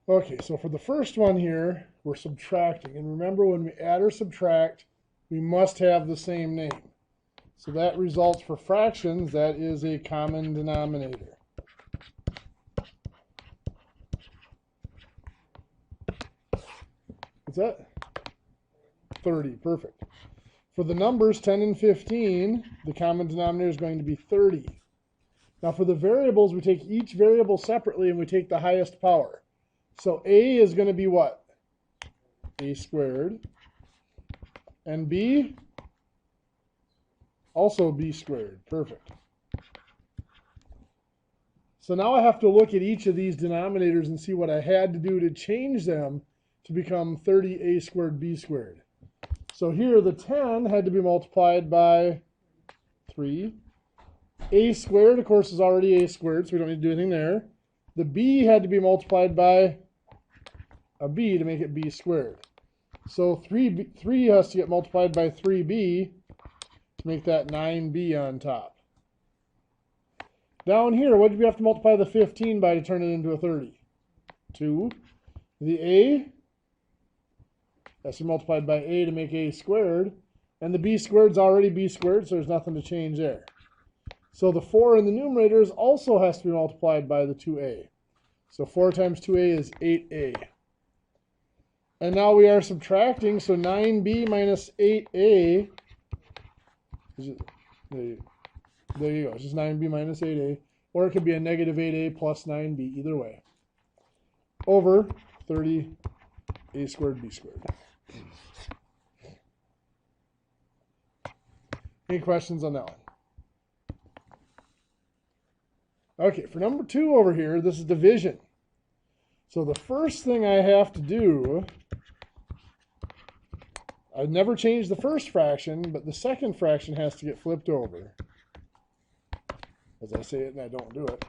Okay, so for the first one here, we're subtracting. And remember, when we add or subtract, we must have the same name. So that results for fractions, that is a common denominator. What's that? 30, perfect. For the numbers 10 and 15, the common denominator is going to be 30. Now for the variables, we take each variable separately and we take the highest power. So a is going to be what? A squared. And b? Also b squared. Perfect. So now I have to look at each of these denominators and see what I had to do to change them to become 30a squared b squared. So here the 10 had to be multiplied by 3. A squared, of course, is already a squared, so we don't need to do anything there. The b had to be multiplied by a b to make it b squared. So 3 has to get multiplied by 3b to make that 9b on top. Down here, what did we have to multiply the 15 by to turn it into a 30? 2. The a has to be multiplied by a to make a squared. And the b squared is already b squared, so there's nothing to change there. So the 4 in the numerators also has to be multiplied by the 2a. So 4 times 2a is 8a. And now we are subtracting, so 9b minus 8a, there you go, it's just 9b minus 8a, or it could be a negative 8a plus 9b, either way, over 30a squared b squared. Any questions on that one? Okay, for number 2 over here, this is division. So the first thing I have to do, I never changed the first fraction, but the second fraction has to get flipped over. As I say it and I don't do it.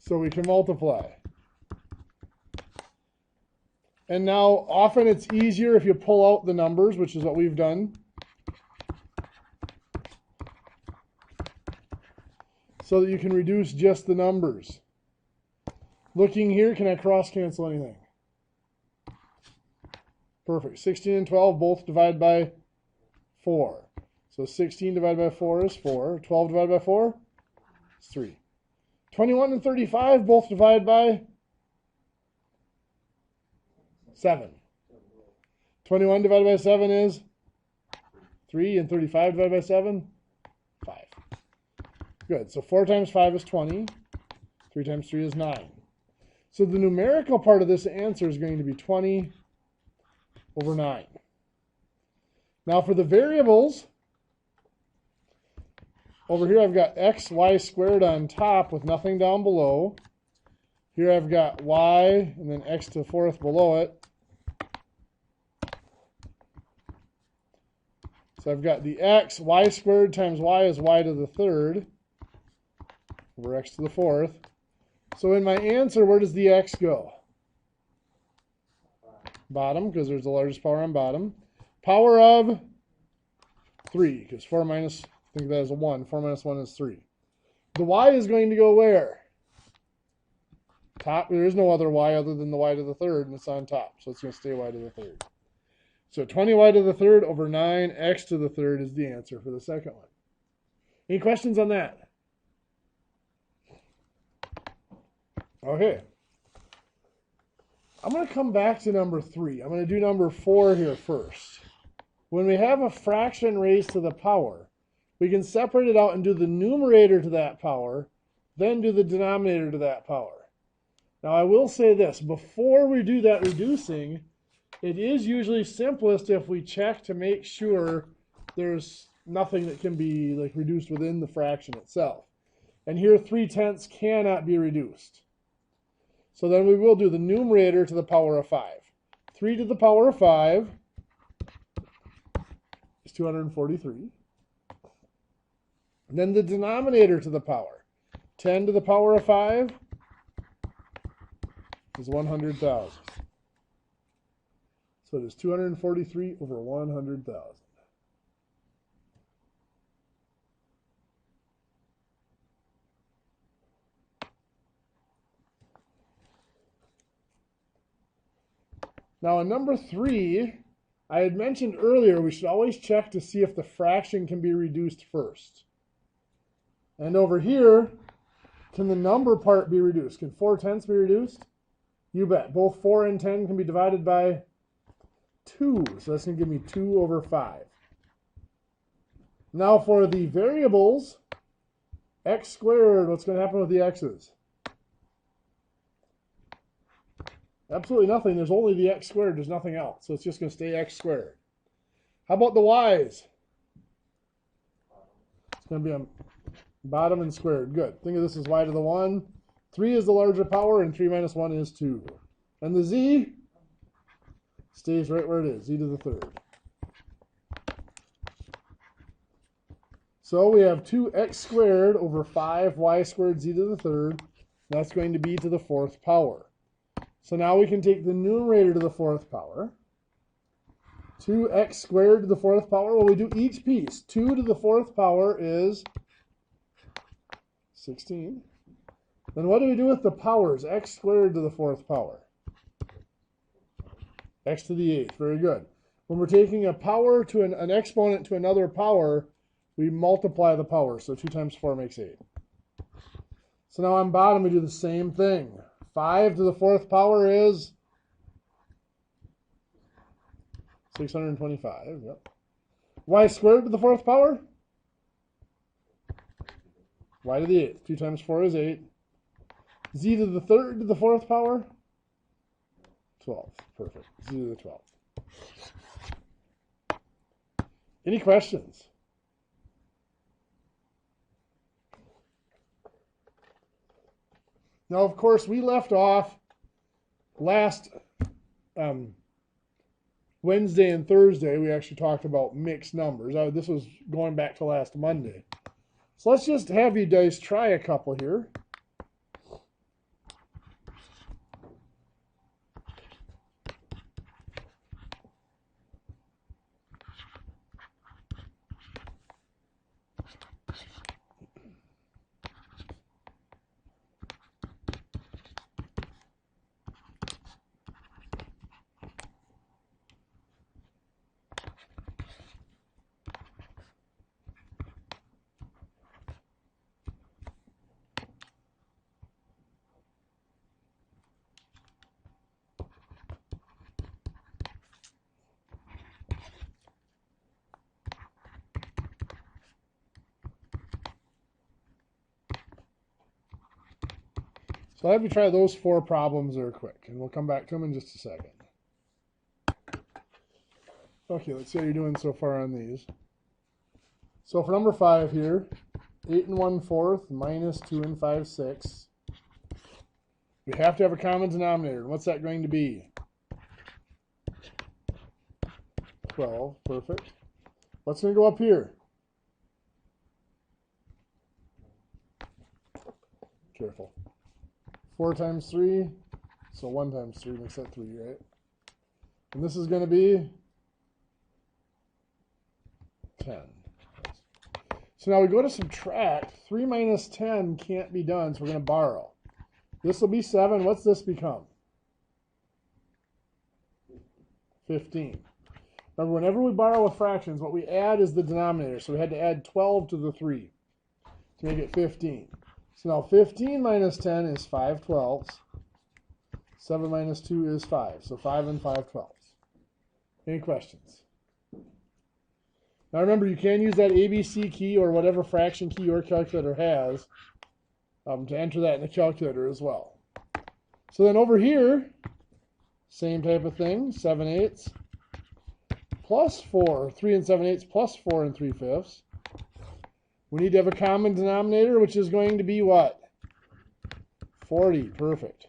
So we can multiply. And now often it's easier if you pull out the numbers, which is what we've done. So that you can reduce just the numbers. Looking here, can I cross cancel anything? Perfect. 16 and 12 both divide by 4. So 16 divided by 4 is 4. 12 divided by 4 is 3. 21 and 35 both divide by 7. 21 divided by 7 is 3, and 35 divided by 7, 5. Good. So 4 times 5 is 20. 3 times 3 is 9. So the numerical part of this answer is going to be 20 over 9. Now for the variables, over here I've got x, y squared on top with nothing down below. Here I've got y and then x to the fourth below it. So I've got the x, y squared times y is y to the third over x to the fourth. So in my answer, where does the x go? Bottom, because there's the largest power on bottom. Power of 3, because 4 minus, think of that as a 1. 4 minus 1 is 3. The y is going to go where? Top. There is no other y other than the y to the third, and it's on top. So it's going to stay y to the third. So 20y to the third over 9x to the third is the answer for the second one. Any questions on that? Okay. I'm going to come back to number 3. I'm going to do number 4 here first. When we have a fraction raised to the power, we can separate it out and do the numerator to that power, then do the denominator to that power. Now I will say this, before we do that reducing, it is usually simplest if we check to make sure there's nothing that can be like reduced within the fraction itself. And here 3/10 cannot be reduced. So then we will do the numerator to the power of 5. 3 to the power of 5 is 243. And then the denominator to the power. 10 to the power of 5 is 100,000. So it is 243 over 100,000. Now in number 3, I had mentioned earlier we should always check to see if the fraction can be reduced first. And over here, can the number part be reduced? Can 4/10 be reduced? You bet. Both 4 and 10 can be divided by 2. So that's going to give me 2 over 5. Now for the variables, x squared, what's going to happen with the x's? Absolutely nothing. There's only the x squared. There's nothing else. So it's just going to stay x squared. How about the y's? It's going to be on bottom and squared. Good. Think of this as y to the 1. 3 is the larger power, and 3 minus 1 is 2. And the z stays right where it is, z to the 3rd. So we have 2x squared over 5y squared z to the 3rd. That's going to be to the 4th power. So now we can take the numerator to the 4th power. 2x squared to the 4th power. Well, we do each piece. 2 to the 4th power is 16. Then what do we do with the powers? X squared to the 4th power. X to the 8th. Very good. When we're taking a power to an exponent to another power, we multiply the power. So 2 times 4 makes 8. So now on bottom we do the same thing. 5 to the 4th power is 625. Yep. Y squared to the 4th power? Y to the 8th. 2 times 4 is 8. Z to the 3rd to the 4th power? 12. Perfect. Z to the 12th. Any questions? Now, of course, we left off last Wednesday and Thursday. We actually talked about mixed numbers. This was going back to last Monday. So let's just have you guys try a couple here. So I'll have you try those 4 problems there quick, and we'll come back to them in just a second. Okay, let's see how you're doing so far on these. So for number 5 here, 8 1/4 minus 2 5/6. We have to have a common denominator. And what's that going to be? 12. Perfect. What's going to go up here? Careful. 4 times 3, so 1 times 3 makes that 3, right? And this is going to be 10. So now we go to subtract. 3 minus 10 can't be done, so we're going to borrow. This will be 7. What's this become? 15. Remember, whenever we borrow with fractions, what we add is the denominator. So we had to add 12 to the 3 to make it 15. So now 15 minus 10 is 5/12. 7 minus 2 is 5. So 5 and 5/12. Any questions? Now remember, you can use that ABC key or whatever fraction key your calculator has to enter that in the calculator as well. So then over here, same type of thing, 7/8 plus 4, 3 7/8 plus 4 3/5. We need to have a common denominator, which is going to be what? 40. Perfect.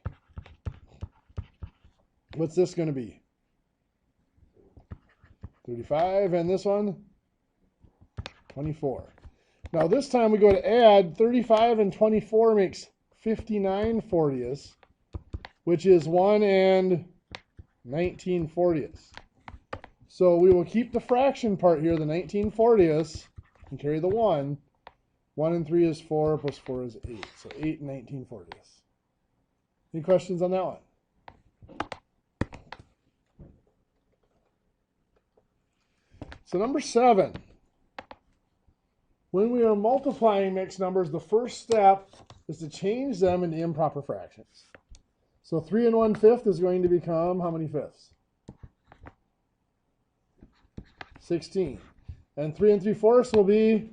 What's this going to be? 35. And this one? 24. Now this time we go to add. 35 and 24 makes 59/40, which is 1 and 19/40. So we will keep the fraction part here, the 19/40, and carry the 1. 1 and 3 is 4, plus 4 is 8. So 8 and 19/40. Any questions on that one? So number 7. When we are multiplying mixed numbers, the first step is to change them into improper fractions. So 3 1/5 is going to become how many fifths? 16. And 3 3/4 will be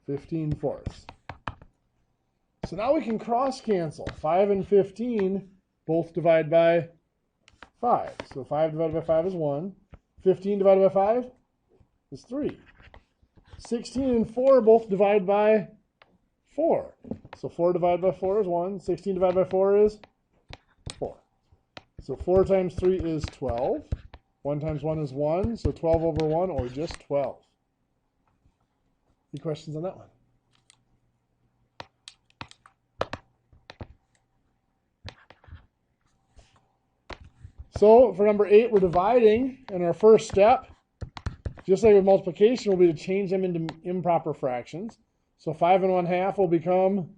15 fourths. So now we can cross cancel. 5 and 15 both divide by 5. So 5 divided by 5 is 1. 15 divided by 5 is 3. 16 and 4 both divide by 4. So 4 divided by 4 is 1. 16 divided by 4 is 4. So 4 times 3 is 12. 1 times 1 is 1. So 12 over 1, or just 12. Any questions on that one? So for number 8, we're dividing, and our first step, just like with multiplication, will be to change them into improper fractions. So 5 and 1/2 will become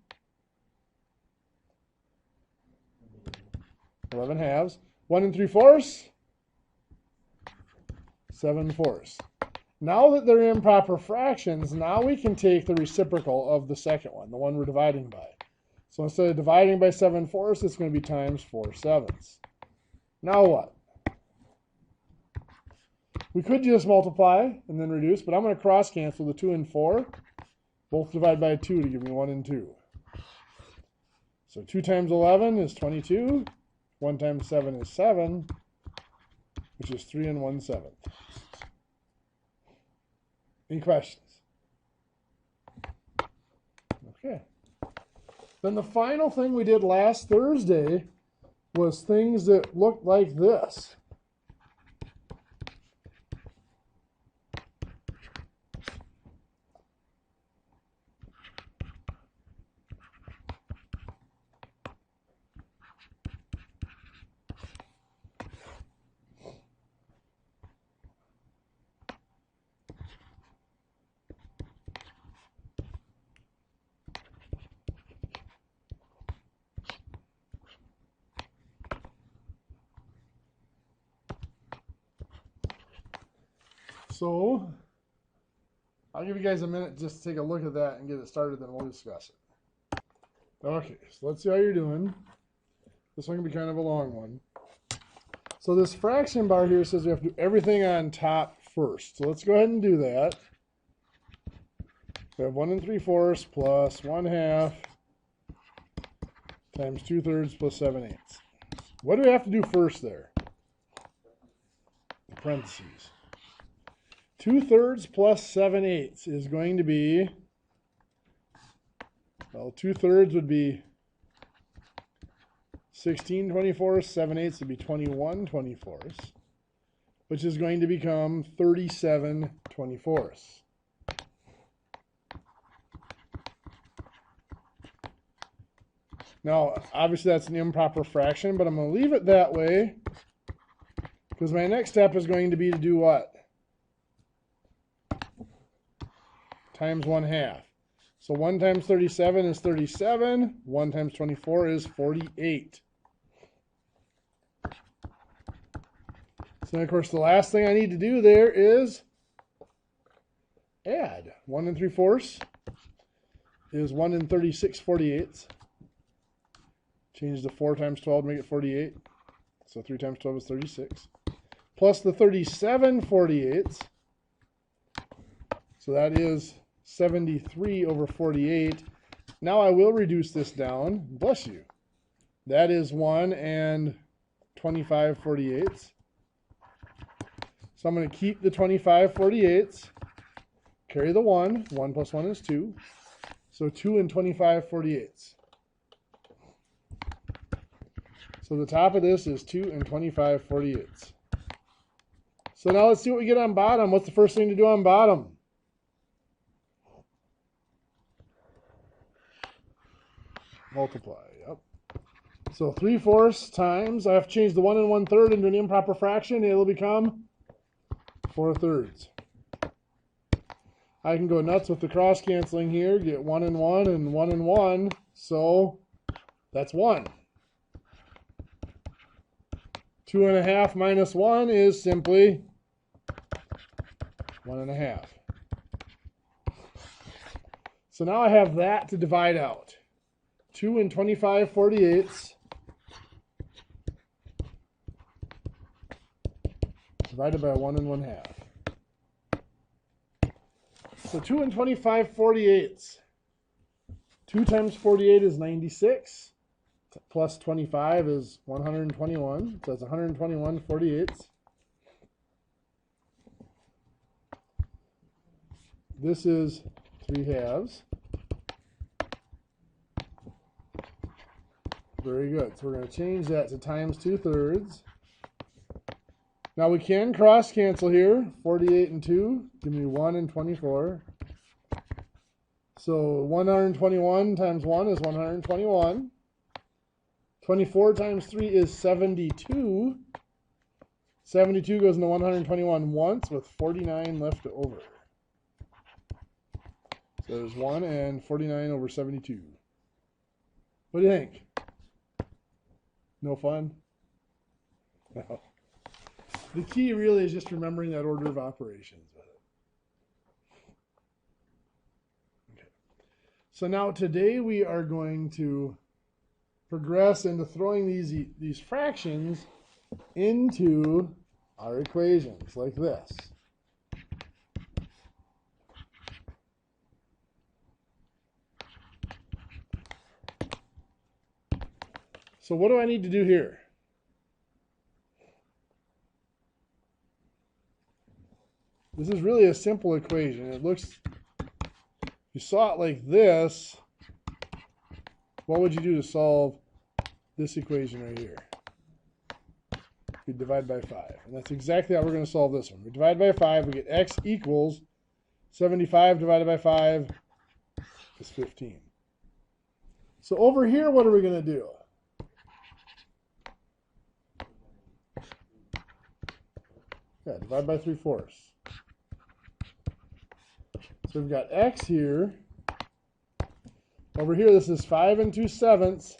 11 halves. 1 3/4, 7 fourths. Now that they're improper fractions, now we can take the reciprocal of the second one, the one we're dividing by. So instead of dividing by 7 fourths, it's going to be times 4 sevenths. Now what? We could just multiply and then reduce, but I'm going to cross cancel the 2 and 4. Both divide by 2 to give me 1 and 2. So 2 times 11 is 22. 1 times 7 is 7, which is 3 1/7. Any questions? Okay. Then the final thing we did last Thursday was things that looked like this. So I'll give you guys a minute just to take a look at that and get it started, then we'll discuss it. Okay, so let's see how you're doing. This one can be kind of a long one. So this fraction bar here says we have to do everything on top first. So let's go ahead and do that. We have 1 3/4 plus 1/2 times 2/3 plus 7/8. What do we have to do first there? The parentheses. 2/3 plus 7/8 is going to be, well, 2/3 would be 16 24, 7/8 would be 21 24, which is going to become 37 24. Now, obviously that's an improper fraction, but I'm going to leave it that way because my next step is going to be to do what? Times 1/2. So 1 times 37 is 37. 1 times 24 is 48. So, of course, the last thing I need to do there is add. 1 3/4 is 1 36/48. Change the 4 times 12 to make it 48. So 3 times 12 is 36. Plus the 37/48. So that is 73 over 48. Now I will reduce this down. Bless you. That is 1 25/48. So I'm going to keep the 25/48. Carry the 1. 1 plus 1 is 2. So 2 25/48. So the top of this is 2 25/48. So now let's see what we get on bottom. What's the first thing to do on bottom? Multiply, yep. So 3/4 times, I have to change the 1 1/3 into an improper fraction. It'll become 4/3. I can go nuts with the cross canceling here, get 1 and 1 and 1 and 1. So that's 1. 2 1/2 minus 1 is simply 1.5. So now I have that to divide out. 2 and 25/48 divided by 1 and 1/2. So 2 and 25/48. 2 times 48 is 96. Plus 25 is 121. So that's 121/48. This is 3/2. Very good. So we're going to change that to times 2/3. Now we can cross cancel here. 48 and 2 give me 1 and 24. So 121 times 1 is 121. 24 times 3 is 72. 72 goes into 121 once with 49 left over. So there's 1 and 49 over 72. What do you think? No fun? No. The key really is just remembering that order of operations. Okay. So now today we are going to progress into throwing these fractions into our equations like this. So what do I need to do here? This is really a simple equation. It looks, if you saw it like this, what would you do to solve this equation right here? We divide by 5. And that's exactly how we're going to solve this one. We divide by 5, we get x equals 75 divided by 5 is 15. So over here, what are we going to do? Yeah, divide by 3/4. So we've got x here. Over here, this is 5 and 2/7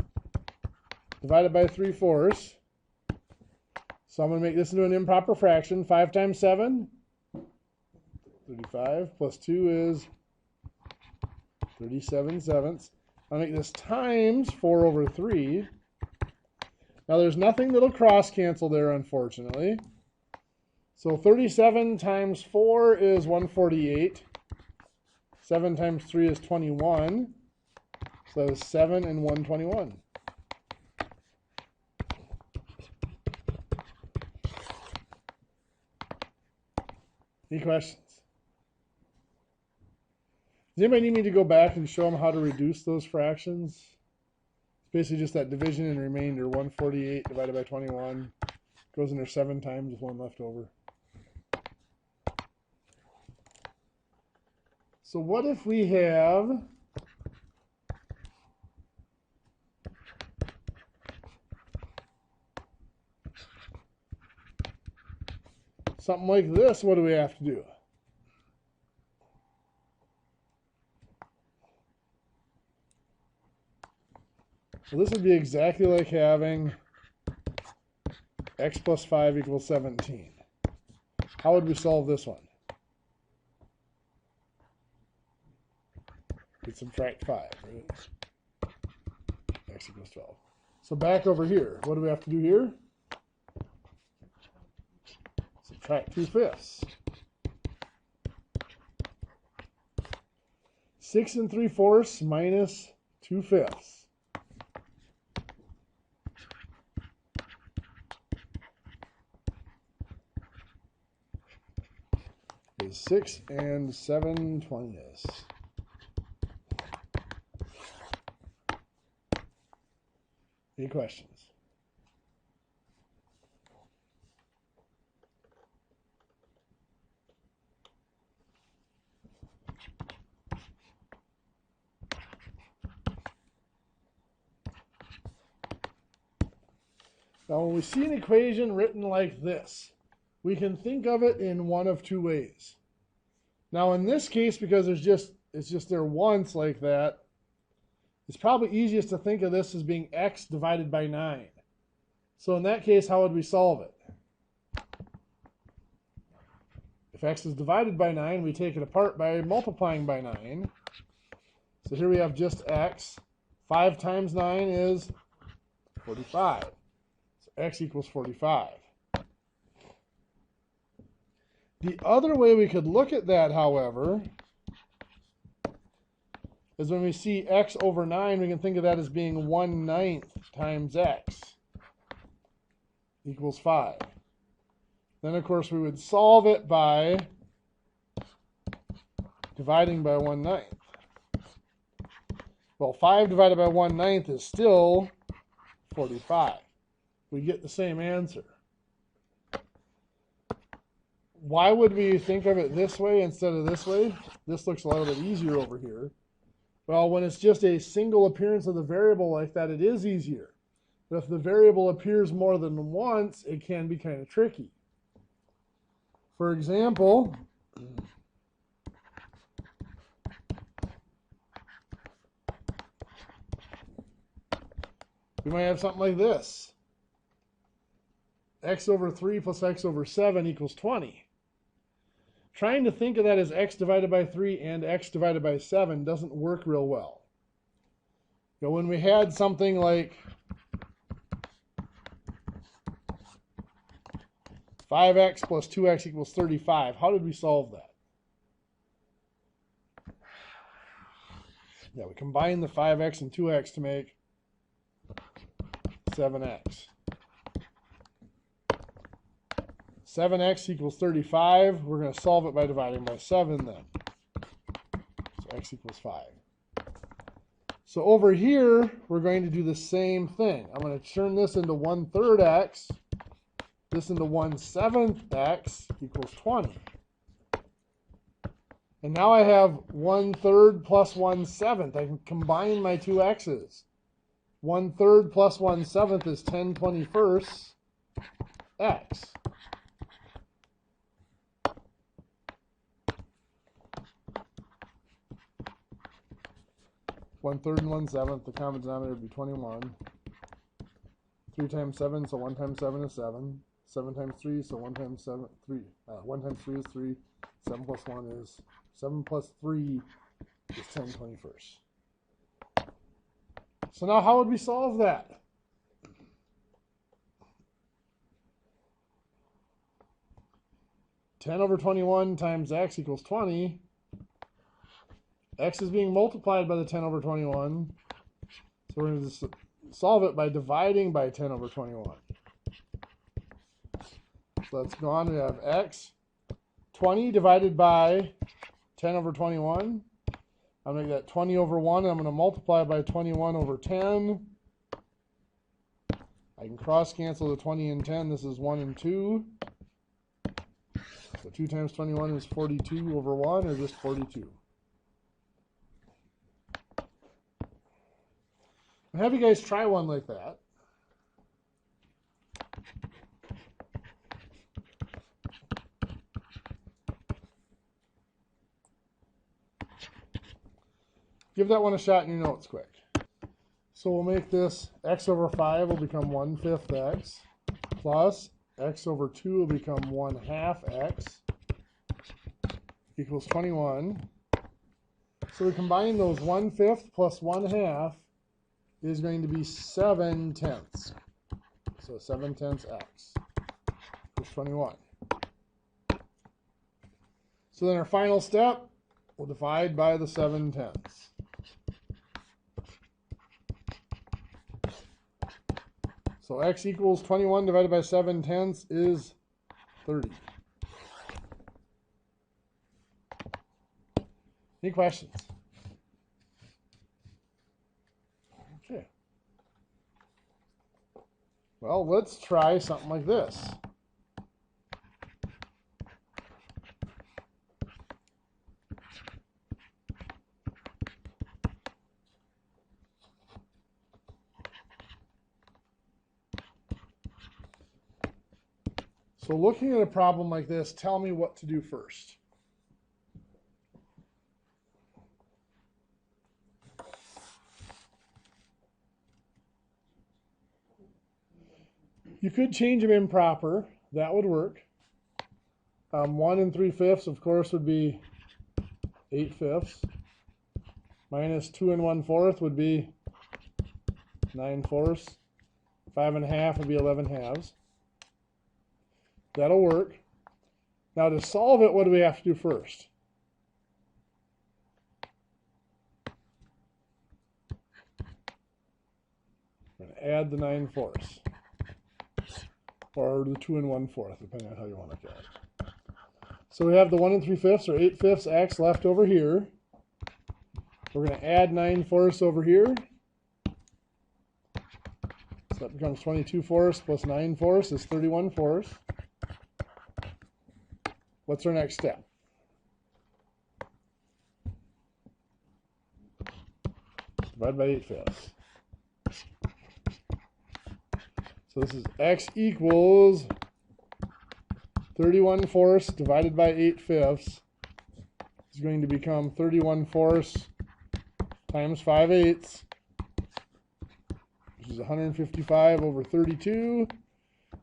divided by 3/4. So I'm going to make this into an improper fraction. 5 times 7, 35, plus 2 is 37/7. I'll make this times 4 over 3. Now there's nothing that'll cross cancel there, unfortunately. So 37 times 4 is 148. 7 times 3 is 21. So that is 7 and 121. Any questions? Does anybody need me to go back and show them how to reduce those fractions? It's basically just that division and remainder. 148 divided by 21 goes in there 7 times with 1 left over. So what if we have something like this? What do we have to do? So this would be exactly like having x plus 5 equals 17. How would we solve this one? We'd subtract 5, right? X equals 12. So back over here, what do we have to do here? Subtract 2/5. 6 3/4 minus 2/5 is 6 7/20. Any questions? Now, when we see an equation written like this, we can think of it in one of two ways. Now, in this case, because it's just there once like that, it's probably easiest to think of this as being x divided by 9. So in that case, how would we solve it? If x is divided by 9, we take it apart by multiplying by 9. So here we have just x. 5 times 9 is 45. So x equals 45. The other way we could look at that, however, is when we see x over 9, we can think of that as being 1/9 times x equals 5. Then, of course, we would solve it by dividing by 1/9. Well, 5 divided by 1/9 is still 45. We get the same answer. Why would we think of it this way instead of this way? This looks a little bit easier over here. Well, when it's just a single appearance of the variable like that, it is easier. But if the variable appears more than once, it can be kind of tricky. For example, we might have something like this. X over 3 plus x over 7 equals 20. Trying to think of that as x divided by 3 and x divided by 7 doesn't work real well. You know, when we had something like 5x plus 2x equals 35, how did we solve that? Yeah, we combined the 5x and 2x to make 7x. 7x equals 35. We're going to solve it by dividing by 7 then. So x equals 5. So over here, we're going to do the same thing. I'm going to turn this into 1/3 x. This into 1/7 x equals 20. And now I have 1/3 plus 1/7. I can combine my two x's. 1/3 plus 1/7 is 10/21 x. 1/3 and 1/7, the common denominator would be 21. 3 times 7, so 1 times 7 is 7. 7 times 3, so 1 times 7, 3. 1 times 3 is 3. 7 plus 1 is, 7 plus 3 is 10/21. So now how would we solve that? Ten over 21 times x equals 20. X is being multiplied by the 10 over 21. So we're going to solve it by dividing by 10 over 21. So that's gone. We have x. 20 divided by 10 over 21. I'll make that 20 over 1. And I'm going to multiply by 21 over 10. I can cross cancel the 20 and 10. This is 1 and 2. So 2 times 21 is 42 over 1, or just 42. I'll have you guys try one like that. Give that one a shot in your notes quick. So we'll make this x over 5 will become 1/5 x, plus x over 2 will become 1/2 x, equals 21. So we combine those 1/5 plus 1/2 is going to be 7/10. So 7/10 x equals 21. So then our final step, we'll divide by the 7/10. So x equals 21 divided by 7/10 is 30. Any questions? Okay. Well, let's try something like this. So looking at a problem like this, tell me what to do first. You could change them improper. That would work. 1 3/5, of course, would be 8/5. Minus 2 1/4 would be 9/4. 5 1/2 would be 11/2. That'll work. Now to solve it, what do we have to do first? We're going to add the 9/4. Or the 2 1/4, depending on how you want to look at it. So we have the 1 3/5 or 8/5 x left over here. We're going to add 9/4 over here. So that becomes 22/4 plus 9/4 is 31/4. What's our next step? Divide by 8/5. So this is x equals 31/4 divided by 8/5 is going to become 31/4 times 5/8, which is 155 over 32,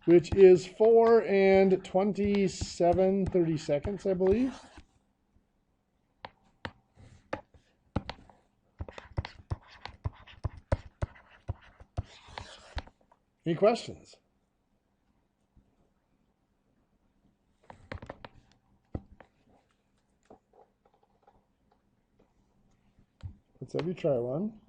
which is 4 and 27/32, I believe. Any questions? Let's have you try one.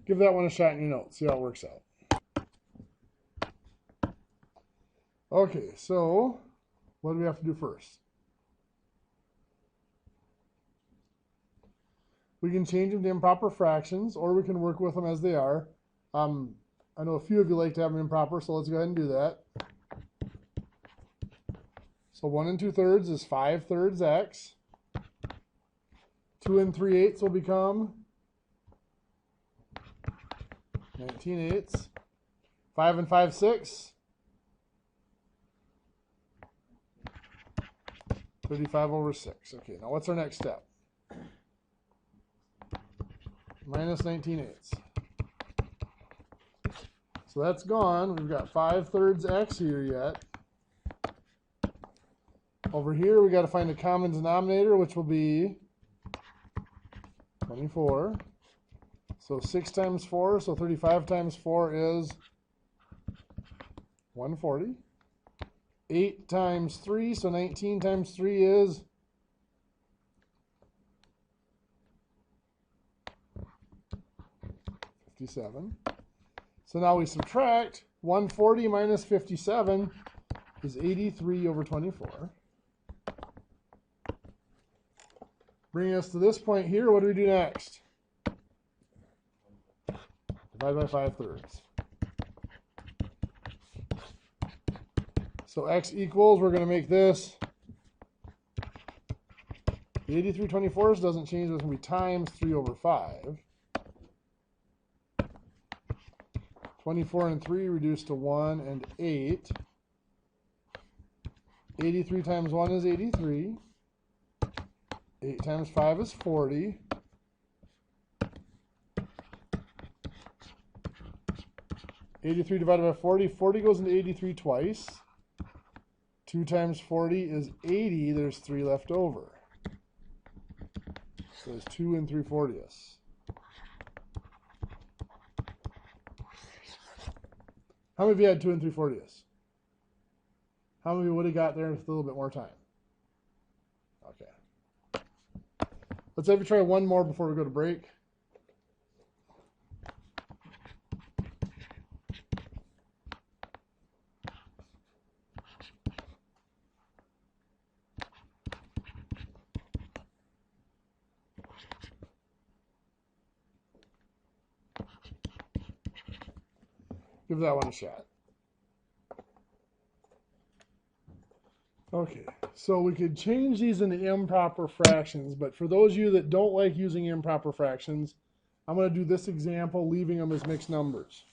Give that one a shot in your notes. See how it works out. Okay, so what do we have to do first? We can change them to improper fractions, or we can work with them as they are. I know a few of you like to have them improper, so let's go ahead and do that. So 1 2/3 is 5/3 x. 2 3/8 will become 19/8. 5 5/6. 35 over 6. Okay, now what's our next step? Minus 19/8. So that's gone. We've got 5/3 x here yet. Over here, we got to find a common denominator, which will be 24. So 6 times 4, so 35 times 4 is 140. 8 times 3, so 19 times 3 is 57. So now we subtract 140 minus 57 is 83 over 24. Bringing us to this point here, what do we do next? Divide by 5/3. So x equals, we're going to make this, the 83/24 doesn't change, it's going to be times 3 over 5. 24 and 3 reduced to 1 and 8. 83 times 1 is 83. 8 times 5 is 40. 83 divided by 40. 40 goes into 83 twice. 2 times 40 is 80. There's 3 left over. So there's 2 3/40. How many of you had 2 3/40? How many would have got there with a little bit more time? Okay. Let's have you try one more before we go to break. Give that one a shot. Okay, so we could change these into improper fractions, but for those of you that don't like using improper fractions, I'm going to do this example, leaving them as mixed numbers.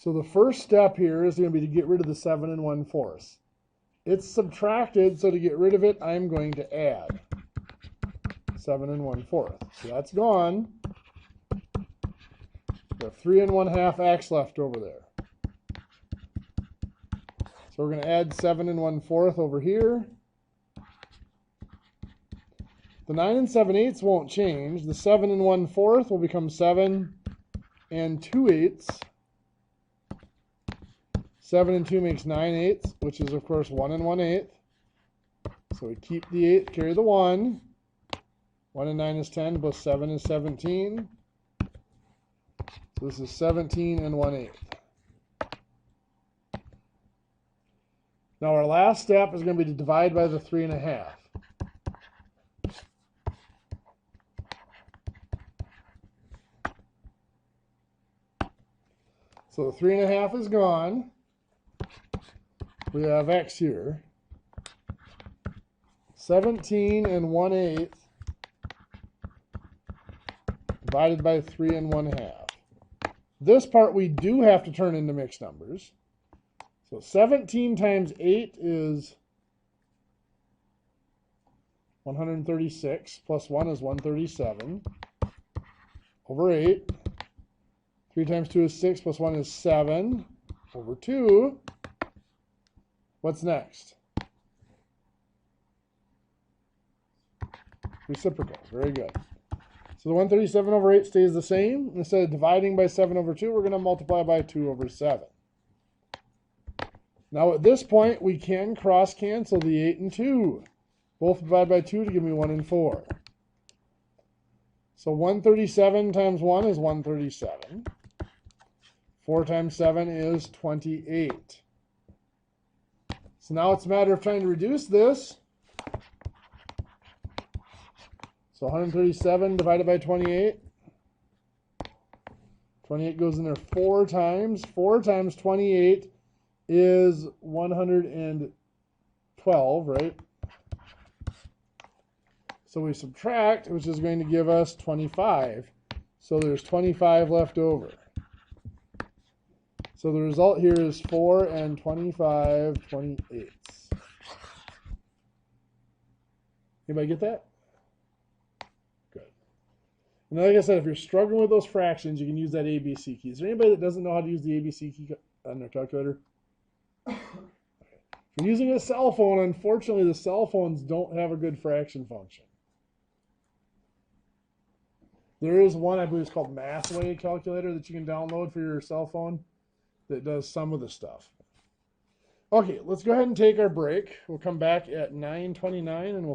So the first step here is going to be to get rid of the 7 1/4. It's subtracted, so to get rid of it, I'm going to add 7 1/4. So that's gone. We have 3 1/2 x left over there. So we're going to add 7 1/4 over here. The 9 7/8 won't change. The 7 1/4 will become 7 2/8. 7 and 2 makes 9/8, which is, of course, 1 1/8. So we keep the 8, carry the 1. 1 and 9 is 10, plus 7 is 17. So this is 17 1/8. Now our last step is going to be to divide by the 3 1/2. So the 3 1/2 is gone. We have x here. 17 1/8 divided by 3 1/2. This part we do have to turn into mixed numbers. So 17 times 8 is 136, plus 1 is 137, over 8. 3 times 2 is 6, plus 1 is 7, over 2. What's next? Reciprocal. Very good. So the 137 over 8 stays the same. Instead of dividing by 7 over 2, we're going to multiply by 2 over 7. Now at this point, we can cross-cancel the 8 and 2. Both divide by 2 to give me 1 and 4. So 137 times 1 is 137. 4 times 7 is 28. So now it's a matter of trying to reduce this. So 137 divided by 28. 28 goes in there 4 times. 4 times 28 is 112, right? So we subtract, which is going to give us 25. So there's 25 left over. So the result here is 4 and 25 28. Anybody get that? Good. And like I said, if you're struggling with those fractions, you can use that ABC key. Is there anybody that doesn't know how to use the ABC key on their calculator? If you're using a cell phone, unfortunately, the cell phones don't have a good fraction function. There is one, I believe it's called Mathway calculator that you can download for your cell phone that does some of the stuff. Okay, let's go ahead and take our break. We'll come back at 9:29 and we'll